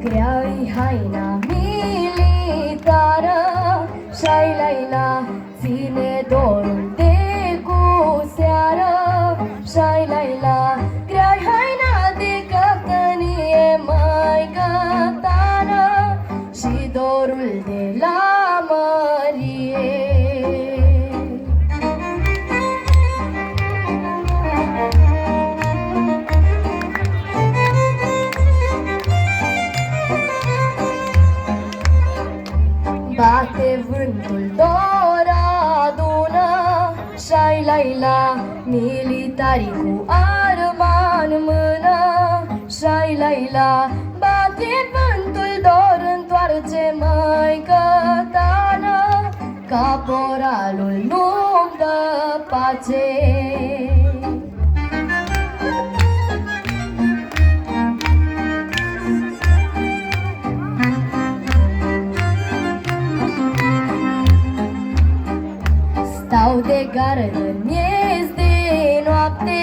Grea-i haina militară și-ai Laila ține dorul de cu seară și-ai Laila grea-i haina de capitanie maică tană și dorul de la mărie. Bate vântul, dor adună și-ai Laila militarii cu arma în mână și-ai Laila bate vântul, dor întoarce măică tană caporalul nu-mi dă pace. Stau de gardă miez de noapte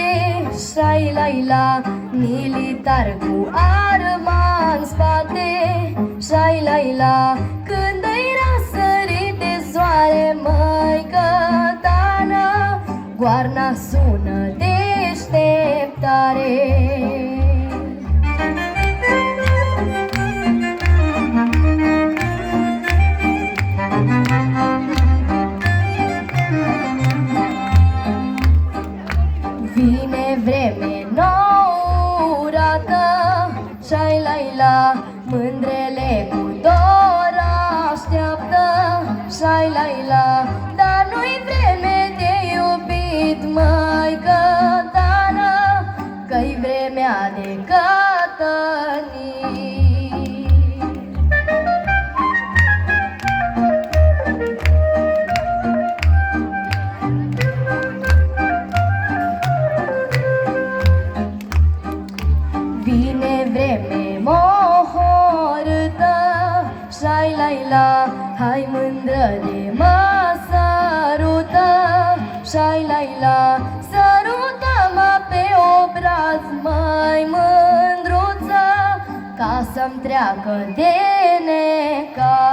și-ai Laila militar cu arma în spate și-ai Laila când îi răsărit de soare măică tană goarna sună deșteptare. Vine vreme nouă-urată și-ai Laila mândrele cu dor așteaptă și-ai Laila dar nu-i vreme de iubit măică tană că-i vremea de cătănii. Vine vreme mohorâtă și-ai Laila hai mândră de mă sărută și-ai Laila sărută-mă pe obraz măi mândruță ca să-mi treacă de necaz.